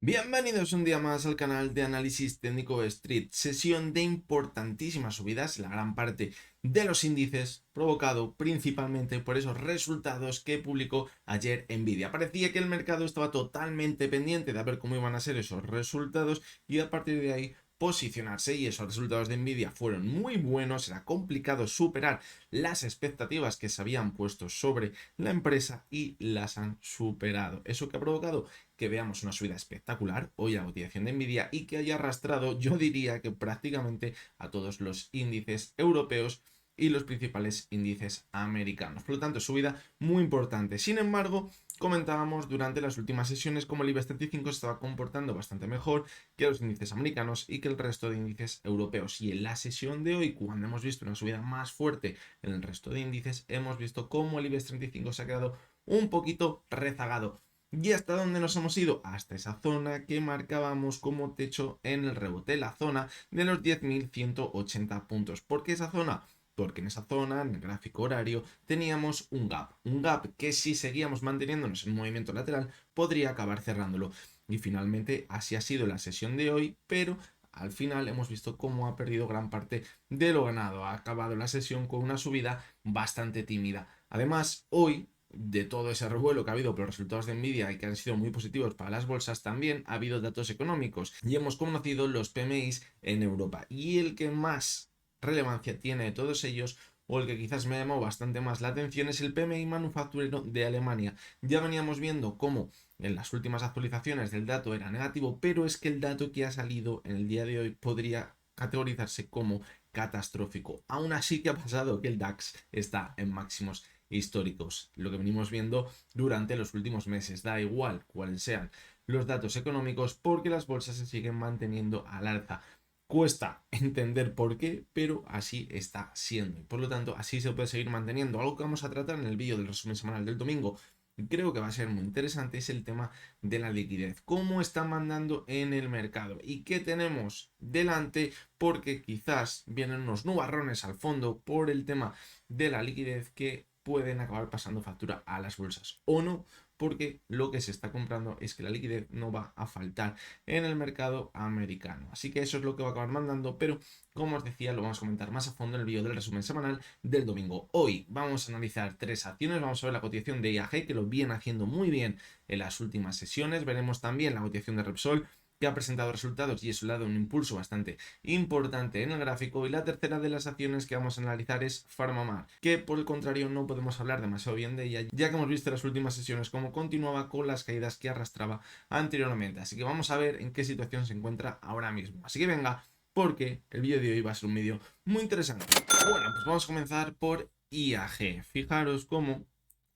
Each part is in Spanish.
Bienvenidos un día más al canal de análisis técnico Street, sesión de importantísimas subidas, la gran parte de los índices provocado principalmente por esos resultados que publicó ayer Nvidia. Parecía que el mercado estaba totalmente pendiente de ver cómo iban a ser esos resultados y a partir de ahí posicionarse, y esos resultados de Nvidia fueron muy buenos. Era complicado superar las expectativas que se habían puesto sobre la empresa y las han superado. Eso que ha provocado que veamos una subida espectacular hoy a la cotización de Nvidia y que haya arrastrado, yo diría que prácticamente a todos los índices europeos y los principales índices americanos. Por lo tanto, subida muy importante. Sin embargo, comentábamos durante las últimas sesiones cómo el IBEX 35 se estaba comportando bastante mejor que los índices americanos y que el resto de índices europeos. Y en la sesión de hoy, cuando hemos visto una subida más fuerte en el resto de índices, hemos visto cómo el IBEX 35 se ha quedado un poquito rezagado. ¿Y hasta dónde nos hemos ido? Hasta esa zona que marcábamos como techo en el rebote, la zona de los 10.180 puntos. ¿Por qué esa zona? Porque en esa zona, en el gráfico horario, teníamos un gap que si seguíamos manteniéndonos en movimiento lateral, podría acabar cerrándolo. Y finalmente así ha sido la sesión de hoy, pero al final hemos visto cómo ha perdido gran parte de lo ganado. Ha acabado la sesión con una subida bastante tímida. Además, hoy de todo ese revuelo que ha habido por los resultados de Nvidia y que han sido muy positivos para las bolsas, también ha habido datos económicos y hemos conocido los PMIs en Europa. Y el que más relevancia tiene de todos ellos, o el que quizás me ha llamado bastante más la atención, es el PMI manufacturero de Alemania. Ya veníamos viendo cómo en las últimas actualizaciones del dato era negativo, pero es que el dato que ha salido en el día de hoy podría categorizarse como catastrófico. Aún así, que ha pasado que el DAX está en máximos históricos, lo que venimos viendo durante los últimos meses. Da igual cuáles sean los datos económicos, porque las bolsas se siguen manteniendo al alza. Cuesta entender por qué, pero así está siendo. Y por lo tanto, así se puede seguir manteniendo. Algo que vamos a tratar en el vídeo del resumen semanal del domingo, y creo que va a ser muy interesante, es el tema de la liquidez. ¿Cómo está mandando en el mercado? ¿Y qué tenemos delante? Porque quizás vienen unos nubarrones al fondo por el tema de la liquidez que pueden acabar pasando factura a las bolsas o no, porque lo que se está comprando es que la liquidez no va a faltar en el mercado americano. Así que eso es lo que va a acabar mandando, pero como os decía, lo vamos a comentar más a fondo en el vídeo del resumen semanal del domingo. Hoy vamos a analizar tres acciones. Vamos a ver la cotización de IAG, que lo viene haciendo muy bien en las últimas sesiones. Veremos también la cotización de Repsol, que ha presentado resultados y eso le ha dado un impulso bastante importante en el gráfico. Y la tercera de las acciones que vamos a analizar es PharmaMar, que por el contrario no podemos hablar demasiado bien de ella, ya que hemos visto en las últimas sesiones cómo continuaba con las caídas que arrastraba anteriormente. Así que vamos a ver en qué situación se encuentra ahora mismo. Así que venga, porque el vídeo de hoy va a ser un vídeo muy interesante. Bueno, pues vamos a comenzar por IAG. Fijaros cómo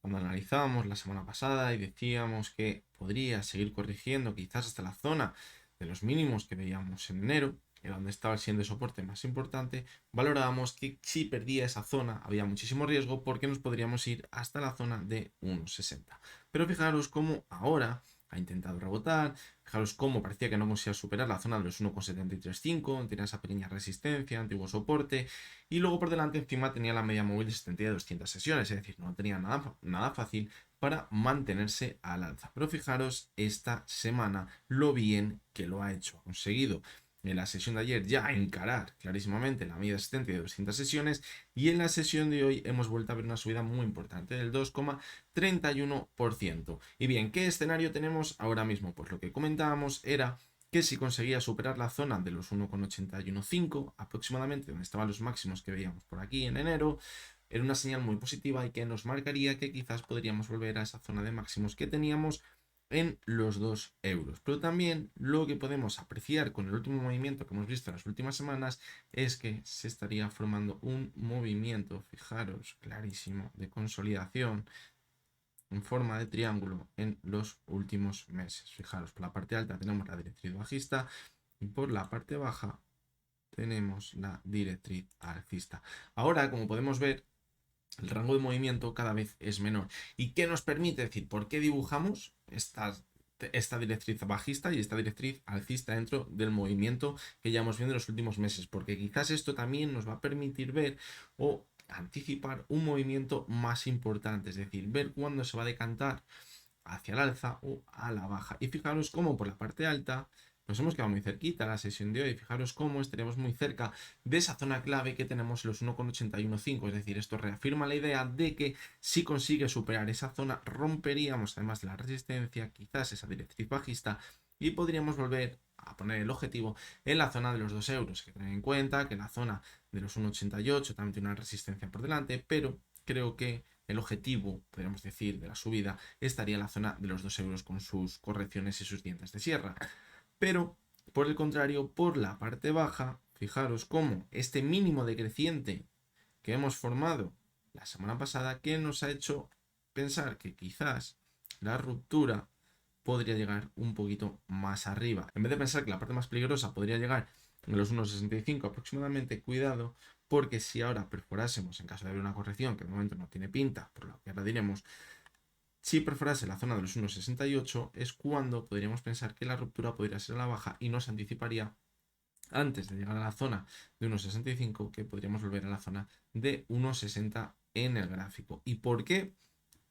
cuando analizábamos la semana pasada y decíamos que podría seguir corrigiendo quizás hasta la zona de los mínimos que veíamos en enero, era donde estaba el siguiente soporte más importante, valorábamos que si perdía esa zona había muchísimo riesgo porque nos podríamos ir hasta la zona de 1,60. Pero fijaros cómo ahora ha intentado rebotar, fijaros cómo parecía que no conseguía superar la zona de los 1,735, tenía esa pequeña resistencia, antiguo soporte, y luego por delante encima tenía la media móvil de 70 de 200 sesiones, es decir, no tenía nada fácil para mantenerse al alza. Pero fijaros esta semana lo bien que lo ha hecho. Ha conseguido en la sesión de ayer ya encarar clarísimamente la media existente de 200 sesiones, y en la sesión de hoy hemos vuelto a ver una subida muy importante del 2,31%. Y bien, ¿qué escenario tenemos ahora mismo? Pues lo que comentábamos era que si conseguía superar la zona de los 1,815 aproximadamente, donde estaban los máximos que veíamos por aquí en enero, era una señal muy positiva y que nos marcaría que quizás podríamos volver a esa zona de máximos que teníamos en los 2 euros. Pero también lo que podemos apreciar con el último movimiento que hemos visto en las últimas semanas es que se estaría formando un movimiento, fijaros, clarísimo, de consolidación en forma de triángulo en los últimos meses. Fijaros, por la parte alta tenemos la directriz bajista y por la parte baja tenemos la directriz alcista. Ahora, como podemos ver, el rango de movimiento cada vez es menor. ¿Y qué nos permite decir? ¿Por qué dibujamos esta directriz bajista y esta directriz alcista dentro del movimiento que ya hemos visto en los últimos meses? Porque quizás esto también nos va a permitir ver o anticipar un movimiento más importante, es decir, ver cuándo se va a decantar hacia el alza o a la baja. Y fijaros cómo por la parte alta nos hemos quedado muy cerquita la sesión de hoy. Fijaros cómo estaríamos muy cerca de esa zona clave que tenemos los 1,815. Es decir, esto reafirma la idea de que si consigue superar esa zona, romperíamos además de la resistencia, quizás esa directriz bajista, y podríamos volver a poner el objetivo en la zona de los 2 euros. Hay que tener en cuenta que la zona de los 1,88 también tiene una resistencia por delante, pero creo que el objetivo, podríamos decir, de la subida estaría en la zona de los 2 euros con sus correcciones y sus dientes de sierra. Pero, por el contrario, por la parte baja, fijaros cómo este mínimo decreciente que hemos formado la semana pasada, que nos ha hecho pensar que quizás la ruptura podría llegar un poquito más arriba. En vez de pensar que la parte más peligrosa podría llegar en los 1,65 aproximadamente, cuidado, porque si ahora perforásemos, en caso de haber una corrección, que de momento no tiene pinta, por lo que ahora diremos, si perforase la zona de los 1,68 es cuando podríamos pensar que la ruptura podría ser a la baja y nos anticiparía antes de llegar a la zona de 1,65 que podríamos volver a la zona de 1,60 en el gráfico. ¿Y por qué?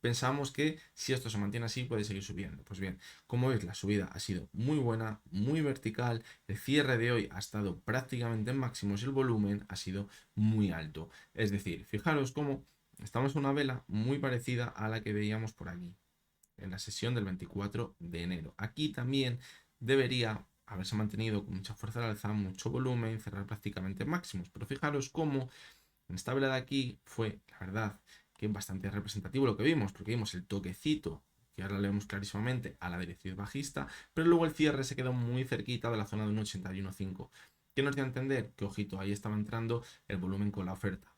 Pensamos que si esto se mantiene así puede seguir subiendo. Pues bien, como veis, la subida ha sido muy buena, muy vertical. El cierre de hoy ha estado prácticamente en máximos y el volumen ha sido muy alto. Es decir, fijaros cómo estamos en una vela muy parecida a la que veíamos por aquí, en la sesión del 24 de enero. Aquí también debería haberse mantenido con mucha fuerza al alza, mucho volumen, cerrar prácticamente en máximos. Pero fijaros cómo en esta vela de aquí fue, la verdad, que bastante representativo lo que vimos, porque vimos el toquecito, que ahora lo vemos clarísimamente, a la directriz bajista, pero luego el cierre se quedó muy cerquita de la zona de 1,81,5, que nos dio a entender que, ojito, ahí estaba entrando el volumen con la oferta.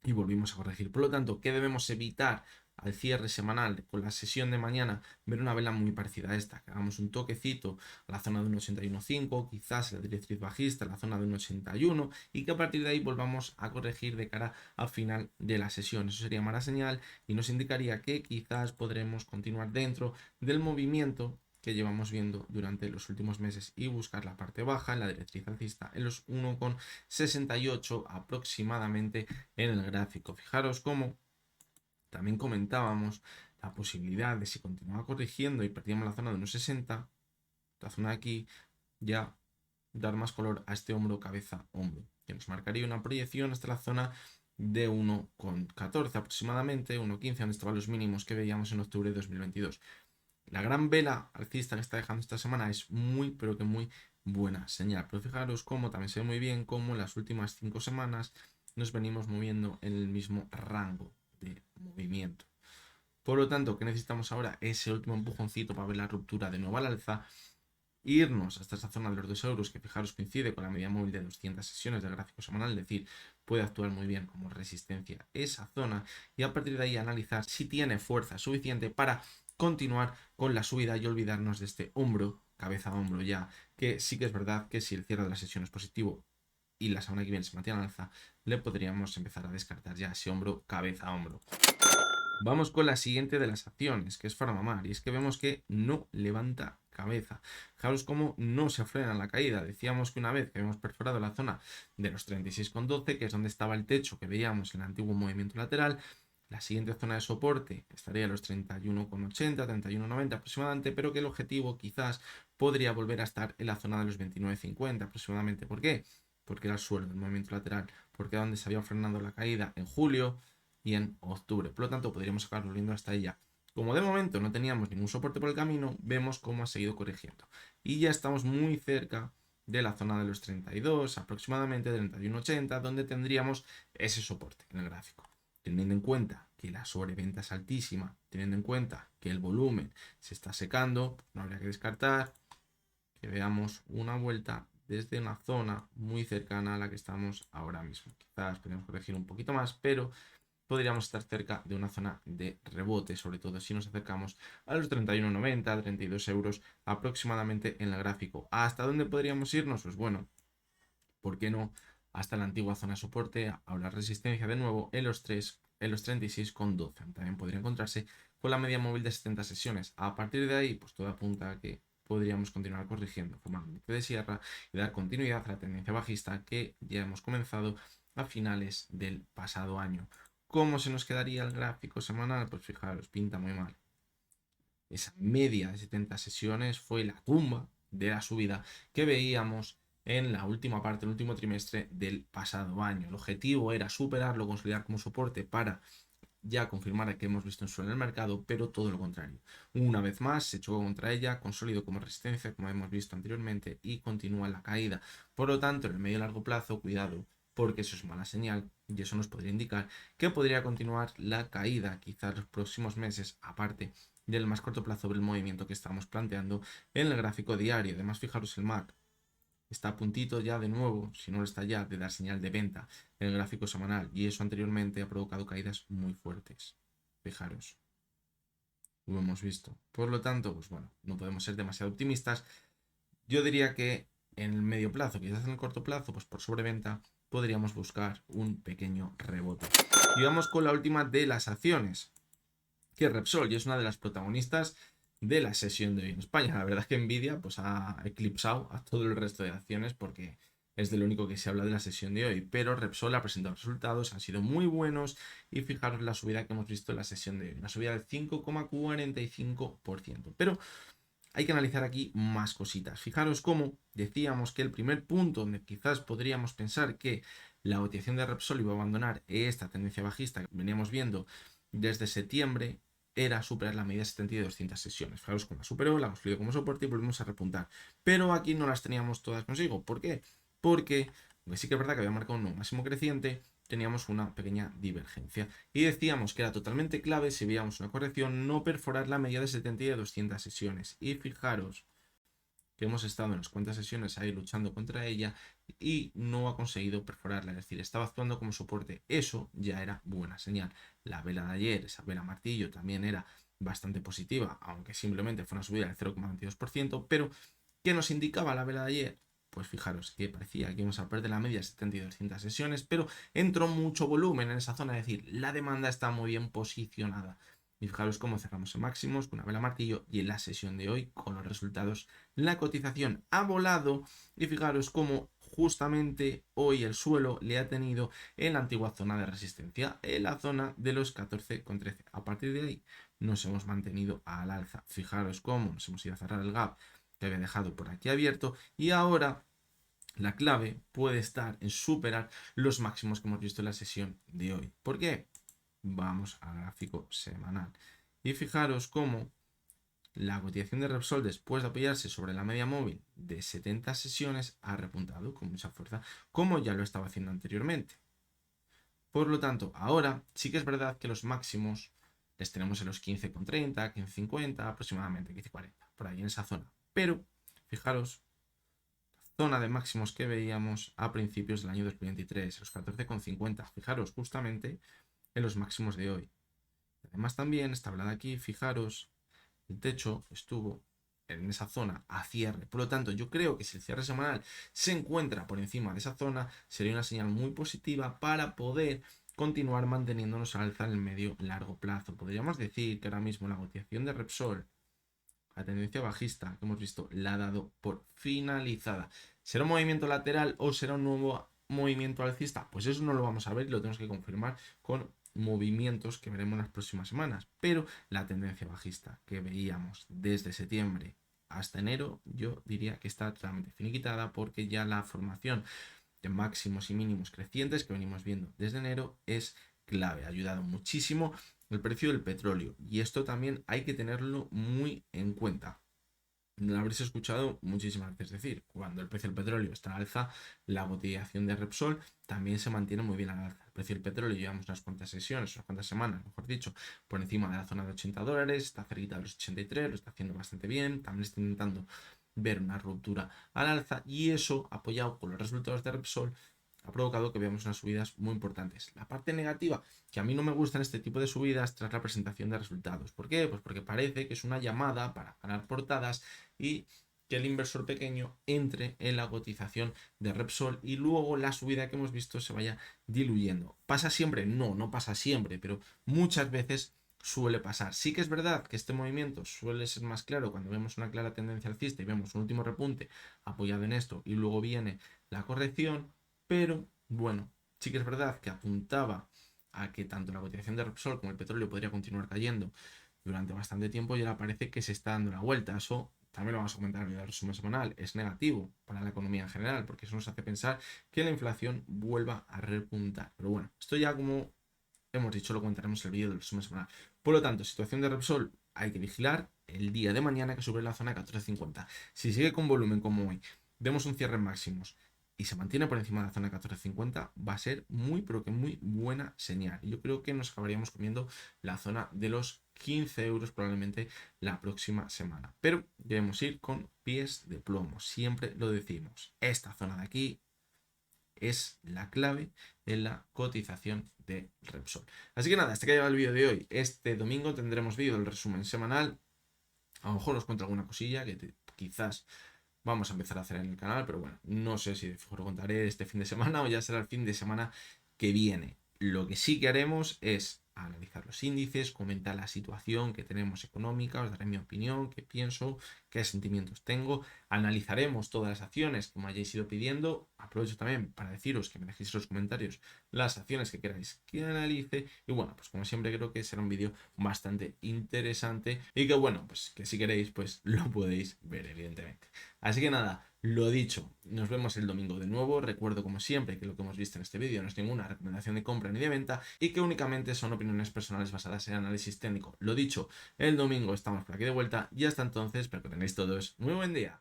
Y volvimos a corregir. Por lo tanto, ¿qué debemos evitar al cierre semanal con la sesión de mañana? Ver una vela muy parecida a esta, que hagamos un toquecito a la zona de 1,81,5, quizás la directriz bajista, la zona de 1,81, y que a partir de ahí volvamos a corregir de cara al final de la sesión. Eso sería mala señal y nos indicaría que quizás podremos continuar dentro del movimiento que llevamos viendo durante los últimos meses y buscar la parte baja en la directriz alcista en los 1,68 aproximadamente en el gráfico. Fijaros cómo también comentábamos la posibilidad de si continuaba corrigiendo y perdíamos la zona de 1,60, la zona de aquí, ya dar más color a este hombro, cabeza, hombro, que nos marcaría una proyección hasta la zona de 1,14 aproximadamente, 1,15, donde estaban los mínimos que veíamos en octubre de 2022. La gran vela alcista que está dejando esta semana es muy, pero que muy buena señal. Pero fijaros cómo también se ve muy bien cómo en las últimas 5 semanas nos venimos moviendo en el mismo rango de movimiento. Por lo tanto, ¿qué necesitamos ahora? Ese último empujoncito para ver la ruptura de nuevo al alza, irnos hasta esa zona de los 2 euros, que fijaros coincide con la media móvil de 200 sesiones del gráfico semanal, es decir, puede actuar muy bien como resistencia esa zona, y a partir de ahí analizar si tiene fuerza suficiente para continuar con la subida y olvidarnos de este hombro, cabeza a hombro ya, que sí que es verdad que si el cierre de la sesión es positivo y la semana que viene se mantiene al alza, le podríamos empezar a descartar ya ese hombro, cabeza a hombro. Vamos con la siguiente de las acciones, que es Farmamar, y es que vemos que no levanta cabeza. Fijaros cómo no se frena la caída. Decíamos que una vez que habíamos perforado la zona de los 36,12, que es donde estaba el techo que veíamos en el antiguo movimiento lateral, la siguiente zona de soporte estaría a los 31,80, 31,90 aproximadamente, pero que el objetivo quizás podría volver a estar en la zona de los 29,50 aproximadamente. ¿Por qué? Porque era el suelo del movimiento lateral, porque era donde se había frenado la caída en julio y en octubre. Por lo tanto, podríamos acabar volviendo hasta ella. Como de momento no teníamos ningún soporte por el camino, vemos cómo ha seguido corrigiendo. Y ya estamos muy cerca de la zona de los 32, aproximadamente 31,80, donde tendríamos ese soporte en el gráfico. Teniendo en cuenta que la sobreventa es altísima, teniendo en cuenta que el volumen se está secando, no habría que descartar que veamos una vuelta desde una zona muy cercana a la que estamos ahora mismo. Quizás podemos corregir un poquito más, pero podríamos estar cerca de una zona de rebote, sobre todo si nos acercamos a los 31,90, 32 euros aproximadamente en el gráfico. ¿Hasta dónde podríamos irnos? Pues bueno, ¿por qué no? Hasta la antigua zona de soporte, ahora resistencia de nuevo en los 36,12. También podría encontrarse con la media móvil de 70 sesiones. A partir de ahí, pues todo apunta a que podríamos continuar corrigiendo, formando un de sierra y dar continuidad a la tendencia bajista que ya hemos comenzado a finales del pasado año. ¿Cómo se nos quedaría el gráfico semanal? Pues fijaros, pinta muy mal. esa media de 70 sesiones fue la tumba de la subida que veíamos en la última parte, el último trimestre del pasado año. El objetivo era superarlo, consolidar como soporte para ya confirmar que hemos visto un suelo en el mercado, pero todo lo contrario. Una vez más se chocó contra ella, consolidó como resistencia, como hemos visto anteriormente, y continúa la caída. Por lo tanto, en el medio y largo plazo, cuidado, porque eso es mala señal y eso nos podría indicar que podría continuar la caída quizás los próximos meses, aparte del más corto plazo del movimiento que estamos planteando en el gráfico diario. Además, fijaros el MAC está a puntito ya de nuevo, si no lo está ya, de dar señal de venta en el gráfico semanal, y eso anteriormente ha provocado caídas muy fuertes. Fijaros, lo hemos visto. Por lo tanto, pues bueno, no podemos ser demasiado optimistas. Yo diría que en el medio plazo, quizás en el corto plazo, pues por sobreventa, podríamos buscar un pequeño rebote. Y vamos con la última de las acciones, que es Repsol, y es una de las protagonistas de la sesión de hoy en España. La verdad es que Nvidia pues, ha eclipsado a todo el resto de acciones porque es de lo único que se habla de la sesión de hoy. Pero Repsol ha presentado resultados, han sido muy buenos, y fijaros la subida que hemos visto en la sesión de hoy, una subida del 5,45%. Pero hay que analizar aquí más cositas. Fijaros cómo decíamos que el primer punto donde quizás podríamos pensar que la cotización de Repsol iba a abandonar esta tendencia bajista que veníamos viendo desde septiembre era superar la media de 70 y 200 sesiones. Fijaros cómo la superó, la consolidó como soporte y volvimos a repuntar. Pero aquí no las teníamos todas consigo. ¿Por qué? Porque sí que es verdad que había marcado un nuevo máximo creciente, teníamos una pequeña divergencia. Y decíamos que era totalmente clave, si veíamos una corrección, no perforar la media de 70 y de 200 sesiones. Y fijaros que hemos estado en unas cuantas sesiones ahí luchando contra ella y no ha conseguido perforarla, es decir, estaba actuando como soporte. Eso ya era buena señal. La vela de ayer, esa vela martillo, también era bastante positiva, aunque simplemente fue una subida del 0,22%, pero ¿qué nos indicaba la vela de ayer? Pues fijaros que parecía que íbamos a perder la media de 70 y 200 sesiones, pero entró mucho volumen en esa zona, es decir, la demanda está muy bien posicionada. Y fijaros cómo cerramos en máximos con una vela martillo, y en la sesión de hoy, con los resultados, la cotización ha volado, y fijaros cómo justamente hoy el suelo le ha tenido en la antigua zona de resistencia, en la zona de los 14,13. A partir de ahí nos hemos mantenido al alza. Fijaros cómo nos hemos ido a cerrar el gap que había dejado por aquí abierto, y ahora la clave puede estar en superar los máximos que hemos visto en la sesión de hoy. ¿Por qué? Vamos al gráfico semanal y fijaros cómo la cotización de Repsol, después de apoyarse sobre la media móvil de 70 sesiones, ha repuntado con mucha fuerza, como ya lo estaba haciendo anteriormente. Por lo tanto, ahora sí que es verdad que los máximos les tenemos en los 15,30, 15,50, aproximadamente 15,40, por ahí en esa zona. Pero, fijaros, zona de máximos que veíamos a principios del año 2023, los 14,50. Fijaros justamente en los máximos de hoy. Además también está hablada aquí, fijaros, el techo estuvo en esa zona a cierre. Por lo tanto, yo creo que si el cierre semanal se encuentra por encima de esa zona, sería una señal muy positiva para poder continuar manteniéndonos al alza en el medio largo plazo. Podríamos decir que ahora mismo la cotización de Repsol, la tendencia bajista que hemos visto, la ha dado por finalizada. ¿Será un movimiento lateral o será un nuevo movimiento alcista? Pues eso no lo vamos a ver y lo tenemos que confirmar con movimientos que veremos en las próximas semanas. Pero la tendencia bajista que veíamos desde septiembre hasta enero, yo diría que está totalmente finiquitada, porque ya la formación de máximos y mínimos crecientes que venimos viendo desde enero es clave. Ha ayudado muchísimo el precio del petróleo, y esto también hay que tenerlo muy en cuenta. Lo habréis escuchado muchísimas veces decir, cuando el precio del petróleo está al alza, la cotización de Repsol también se mantiene muy bien al alza. El precio del petróleo llevamos unas cuantas sesiones, unas cuantas semanas, mejor dicho, por encima de la zona de $80, está cerquita de los 83, lo está haciendo bastante bien, también está intentando ver una ruptura al alza, y eso, apoyado con los resultados de Repsol, ha provocado que veamos unas subidas muy importantes. La parte negativa, que a mí no me gustan este tipo de subidas tras la presentación de resultados. ¿Por qué? Pues porque parece que es una llamada para ganar portadas y que el inversor pequeño entre en la cotización de Repsol y luego la subida que hemos visto se vaya diluyendo. ¿Pasa siempre? No, no pasa siempre, pero muchas veces suele pasar. Sí que es verdad que este movimiento suele ser más claro cuando vemos una clara tendencia alcista y vemos un último repunte apoyado en esto y luego viene la corrección, pero bueno, sí que es verdad que apuntaba a que tanto la cotización de Repsol como el petróleo podría continuar cayendo durante bastante tiempo y ahora parece que se está dando la vuelta. Eso también lo vamos a comentar en el resumen semanal. Es negativo para la economía en general porque eso nos hace pensar que la inflación vuelva a repuntar. Pero bueno, esto ya como hemos dicho lo comentaremos en el vídeo del resumen semanal. Por lo tanto, situación de Repsol, hay que vigilar el día de mañana que sube la zona de 14.50. Si sigue con volumen como hoy, vemos un cierre en máximos y se mantiene por encima de la zona de 14.50, va a ser muy, pero que muy buena señal. Yo creo que nos acabaríamos comiendo la zona de los 15 euros probablemente la próxima semana. Pero debemos ir con pies de plomo, siempre lo decimos. Esta zona de aquí es la clave en la cotización de Repsol. Así que nada, hasta que ha llegado el vídeo de hoy. Este domingo tendremos vídeo del resumen semanal. A lo mejor os cuento alguna cosilla que quizás vamos a empezar a hacer en el canal, pero bueno, no sé si lo contaré este fin de semana o ya será el fin de semana que viene. Lo que sí que haremos es analizar los índices, comentar la situación que tenemos económica, os daré mi opinión, qué pienso, qué sentimientos tengo, analizaremos todas las acciones que me hayáis ido pidiendo, aprovecho también para deciros que me dejéis en los comentarios las acciones que queráis que analice y bueno, pues como siempre creo que será un vídeo bastante interesante y que bueno, pues que si queréis pues lo podéis ver evidentemente. Así que nada, lo dicho, nos vemos el domingo de nuevo. Recuerdo como siempre que lo que hemos visto en este vídeo no es ninguna recomendación de compra ni de venta y que únicamente son opiniones personales basadas en análisis técnico. Lo dicho, el domingo estamos por aquí de vuelta y hasta entonces espero que tengáis todos muy buen día.